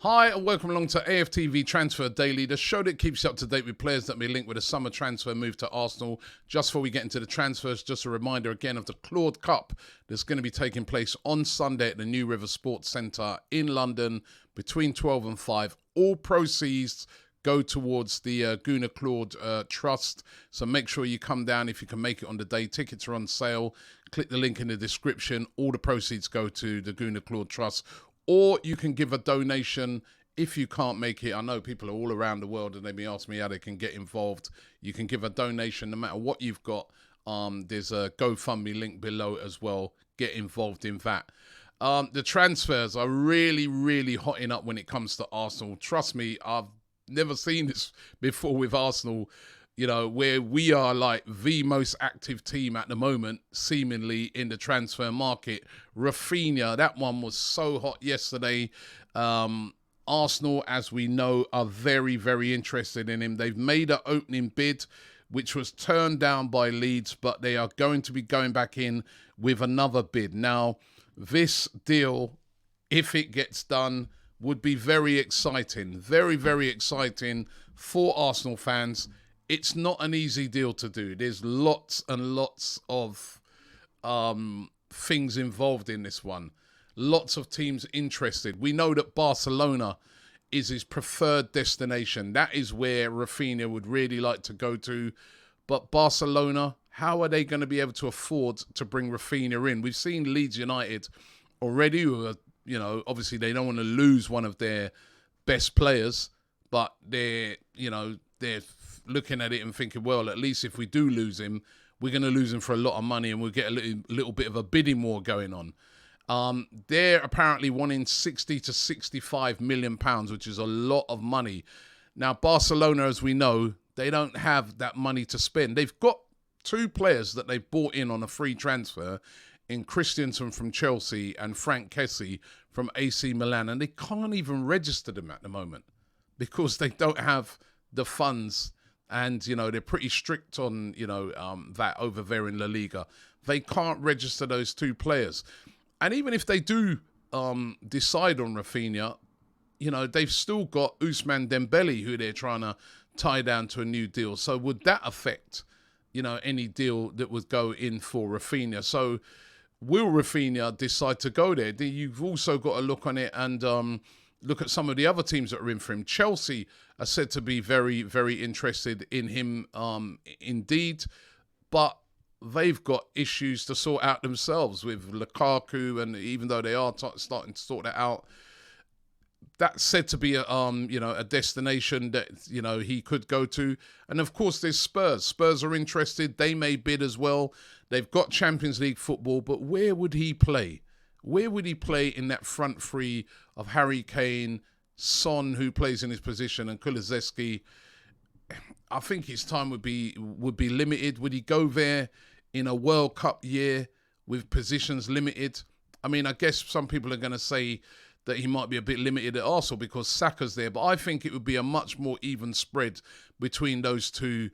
Hi and welcome along to AFTV Transfer Daily, the show that keeps you up to date with players that may link with a summer transfer move to Arsenal. Just before we get into the transfers, just a reminder again of the CLAUDE Cup that's going to be taking place on Sunday at the New River Sports Centre in London between 12 and 5. All proceeds go towards the Gunnar Claude Trust. So make sure you come down if you can make it on the day. Tickets are on sale. Click the link in the description. All the proceeds go to the Gunnar Claude Trust. Or you can give a donation if you can't make it. I know people are all around the world and they may ask me how they can get involved. You can give a donation no matter what you've got. There's a GoFundMe link below as well. Get involved in that. The transfers are really, really hotting up when it comes to Arsenal. Trust me, I've never seen this before with Arsenal, you know, where we are like the most active team at the moment, seemingly in the transfer market. Rafinha, that one was so hot yesterday. Arsenal, as we know, are very, very interested in him. They've made an opening bid, which was turned down by Leeds, but they are going to be going back in with another bid. Now, this deal, if it gets done, would be very exciting. Very, very exciting for Arsenal fans. It's not an easy deal to do. There's lots and lots of things involved in this one. Lots of teams interested. We know that Barcelona is his preferred destination. That is where Rafinha would really like to go to. But Barcelona, how are they going to be able to afford to bring Rafinha in? We've seen Leeds United already, who are, you know, obviously they don't want to lose one of their best players, but they're looking at it and thinking, well, at least if we do lose him, we're going to lose him for a lot of money and we'll get a little bit of a bidding war going on. They're apparently wanting 60 to 65 million pounds, which is a lot of money. Now, Barcelona, as we know, they don't have that money to spend. They've got two players that they've bought in on a free transfer in Christensen from Chelsea and Frank Kessie from AC Milan, and they can't even register them at the moment because they don't have the funds. And, you know, they're pretty strict on, that over there in La Liga. They can't register those two players. And even if they do decide on Rafinha, you know, they've still got Ousmane Dembele, who they're trying to tie down to a new deal. So would that affect, any deal that would go in for Rafinha? So will Rafinha decide to go there? You've also got to look on it and look at some of the other teams that are in for him. Chelsea are said to be very, very interested in him indeed, but they've got issues to sort out themselves with Lukaku, and even though they are starting to sort that out, that's said to be a destination that, he could go to. And of course, there's Spurs. Spurs are interested. They may bid as well. They've got Champions League football, but where would he play? Where would he play in that front three of Harry Kane, Son, who plays in his position, and Kulusevski? I think his time would be limited. Would he go there in a World Cup year with positions limited? I mean, I guess some people are going to say that he might be a bit limited at Arsenal because Saka's there, but I think it would be a much more even spread between those two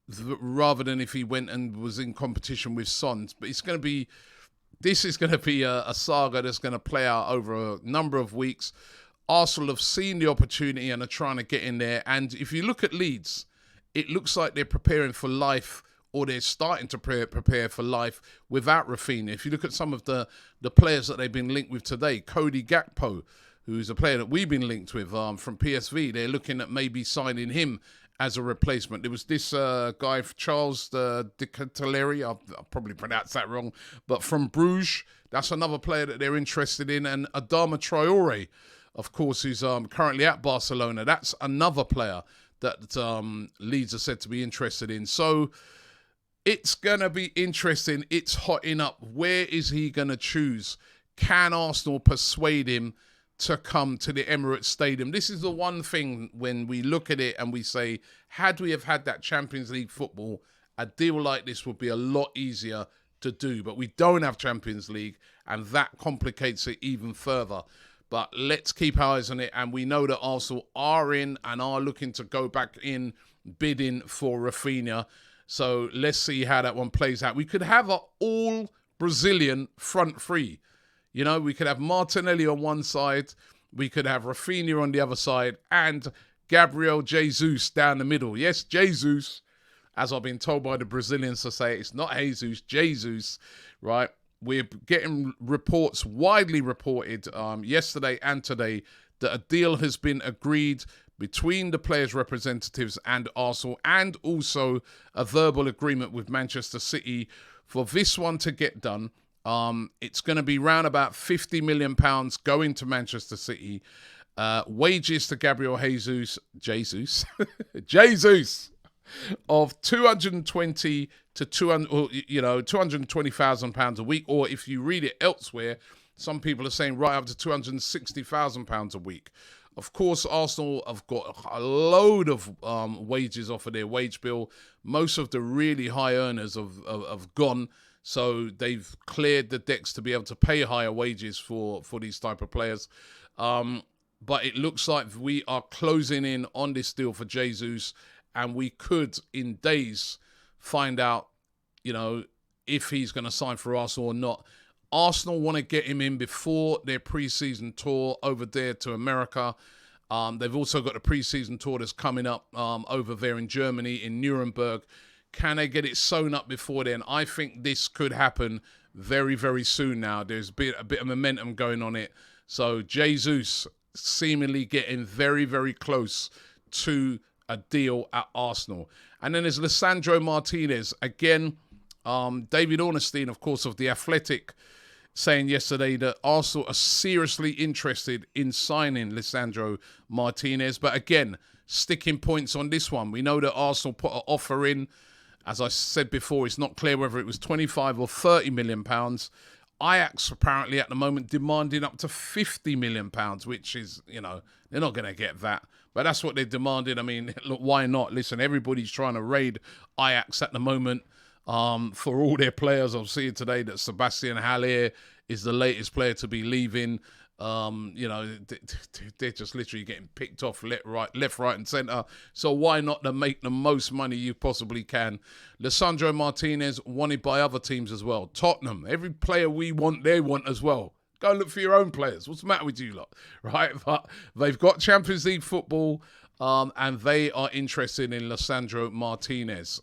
rather than if he went and was in competition with Son. But this is going to be a saga that's going to play out over a number of weeks. Arsenal have seen the opportunity and are trying to get in there. And if you look at Leeds, it looks like they're preparing for life, or they're starting to prepare for life without Rafinha. If you look at some of the players that they've been linked with today, Cody Gakpo, who's a player that we've been linked with from PSV, they're looking at maybe signing him as a replacement. There was this guy, Charles De Ketelaere, I'll probably pronounce that wrong, but from Bruges, that's another player that they're interested in. And Adama Traore, of course, who's currently at Barcelona, that's another player that Leeds are said to be interested in. So it's going to be interesting. It's hotting up. Where is he going to choose? Can Arsenal persuade him to come to the Emirates Stadium? This is the one thing when we look at it and we say, had we have had that Champions League football, a deal like this would be a lot easier to do. But we don't have Champions League, and that complicates it even further. But let's keep our eyes on it. And we know that Arsenal are in and are looking to go back in bidding for Rafinha. So let's see how that one plays out. We could have an all Brazilian front three. You know, we could have Martinelli on one side we could have Rafinha on the other side and Gabriel Jesus down the middle. Yes, Jesus, as I've been told by the Brazilians to say, it's not Jesus, Jesus, right? We're getting reports, widely reported yesterday and today, that a deal has been agreed between the players' representatives and Arsenal, and also a verbal agreement with Manchester City for this one to get done. It's going to be round about £50 million going to Manchester City. Wages to Gabriel Jesus of 220 to 200, £220,000 a week, or if you read it elsewhere, some people are saying right up to £260,000 a week. Of course, Arsenal have got a load of wages off of their wage bill. Most of the really high earners have gone, so they've cleared the decks to be able to pay higher wages for these type of players. But it looks like we are closing in on this deal for Jesus, and we could, in days, find out, if he's going to sign for Arsenal or not. Arsenal want to get him in before their pre-season tour over there to America. They've also got a pre-season tour that's coming up over there in Germany, in Nuremberg. Can they get it sewn up before then? I think this could happen very, very soon now. There's a bit of momentum going on it. So Jesus seemingly getting very, very close to a deal at Arsenal. And then there's Lisandro Martinez. Again, David Ornstein, of course, of The Athletic, saying yesterday that Arsenal are seriously interested in signing Lisandro Martinez. But again, sticking points on this one. We know that Arsenal put an offer in. As I said before, it's not clear whether it was 25 or 30 million pounds. Ajax apparently at the moment demanding up to 50 million pounds, which is, they're not going to get that. But that's what they're demanding. I mean, look, why not? Listen, everybody's trying to raid Ajax at the moment. For all their players. I'm seeing today that Sebastian Haller is the latest player to be leaving. They're just literally getting picked off left, right, and centre. So why not to make the most money you possibly can? Lisandro Martinez wanted by other teams as well. Tottenham, every player we want, they want as well. Go and look for your own players. What's the matter with you lot, right? But they've got Champions League football, and they are interested in Lisandro Martinez.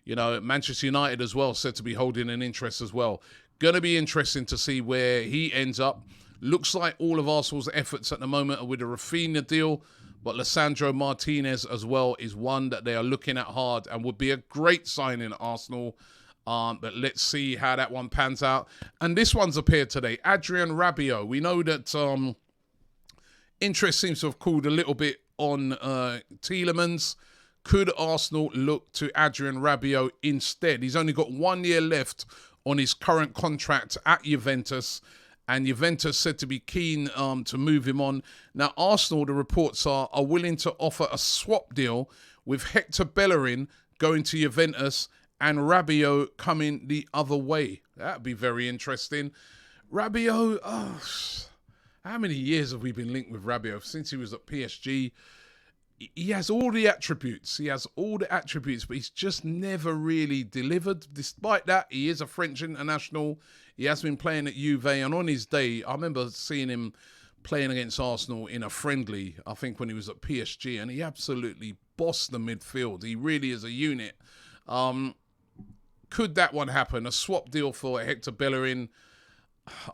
Manchester United as well said to be holding an interest as well. Going to be interesting to see where he ends up. Looks like all of Arsenal's efforts at the moment are with the Rafinha deal, but Lisandro Martinez as well is one that they are looking at hard and would be a great signing at Arsenal. But let's see how that one pans out. And this one's appeared today. ADRIEN Rabiot. We know that interest seems to have cooled a little bit on Tielemans. Could Arsenal look to ADRIEN Rabiot instead? He's only got 1 year left on his current contract at Juventus, and Juventus said to be keen to move him on. Now, Arsenal, the reports are willing to offer a swap deal with Hector Bellerin going to Juventus and Rabiot coming the other way. That'd be very interesting. Rabiot, how many years have we been linked with Rabiot? Since he was at PSG. He has all the attributes. But he's just never really delivered. Despite that, he is a French international. He has been playing at Juve, and on his day, I remember seeing him playing against Arsenal in a friendly, I think when he was at PSG, and he absolutely bossed the midfield. He really is a unit. Could that one happen? A swap deal for Hector Bellerin?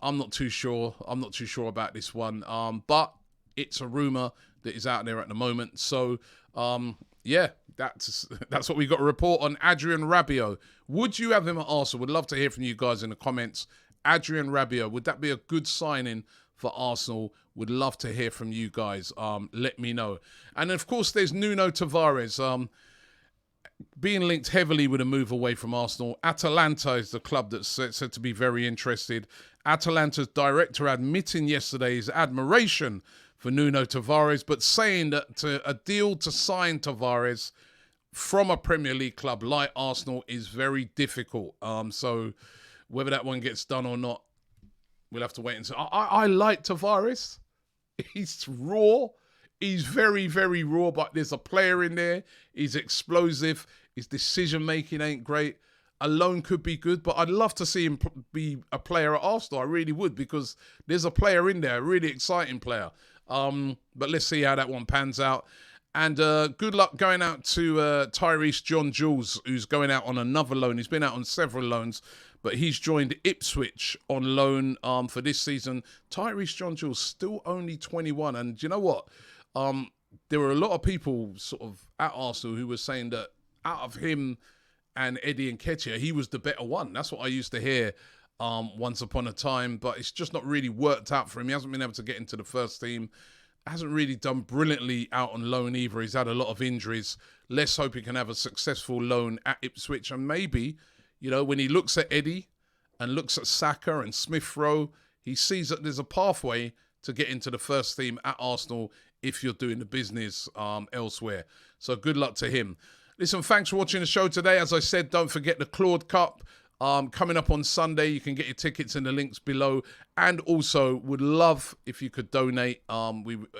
I'm not too sure. About this one. But it's a rumour that is out there at the moment. So, that's what we got to report on ADRIEN Rabiot. Would you have him at Arsenal? Would love to hear from you guys in the comments. ADRIEN Rabiot, would that be a good signing for Arsenal? Would love to hear from you guys. Let me know. And of course, there's Nuno Tavares. Being linked heavily with a move away from Arsenal. Atalanta is the club that's said to be very interested. Atalanta's director admitting yesterday his admiration for Nuno Tavares, but saying that a deal to sign Tavares from a Premier League club like Arsenal is very difficult. So whether that one gets done or not, we'll have to wait and see. I like Tavares. He's raw. He's very, very raw, but there's a player in there. He's explosive. His decision-making ain't great. a loan could be good, but I'd love to see him be a player at Arsenal. I really would, because there's a player in there, a really exciting player. But let's see how that one pans out. And good luck going out to Tyrese John Jules, who's going out on another loan. He's been out on several loans, but he's joined Ipswich on loan for this season. Tyrese John Jules, still only 21. And do you know what? There were a lot of people sort of at Arsenal who were saying that out of him and Eddie Nketiah, he was the better one. That's what I used to hear once upon a time, but it's just not really worked out for him. He hasn't been able to get into the first team. Hasn't really done brilliantly out on loan either. He's had a lot of injuries. Let's hope he can have a successful loan at Ipswich. And maybe, you know, when he looks at Eddie and looks at Saka and Smith Rowe, he sees that there's a pathway to get into the first team at Arsenal if you're doing the business elsewhere. So good luck to him. Listen, thanks for watching the show today. As I said, don't forget the Claude Cup. Coming up on Sunday. You can get your tickets in the links below, and also would love if you could donate.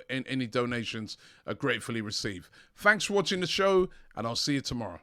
Any donations are gratefully received. Thanks for watching the show, and I'll see you tomorrow.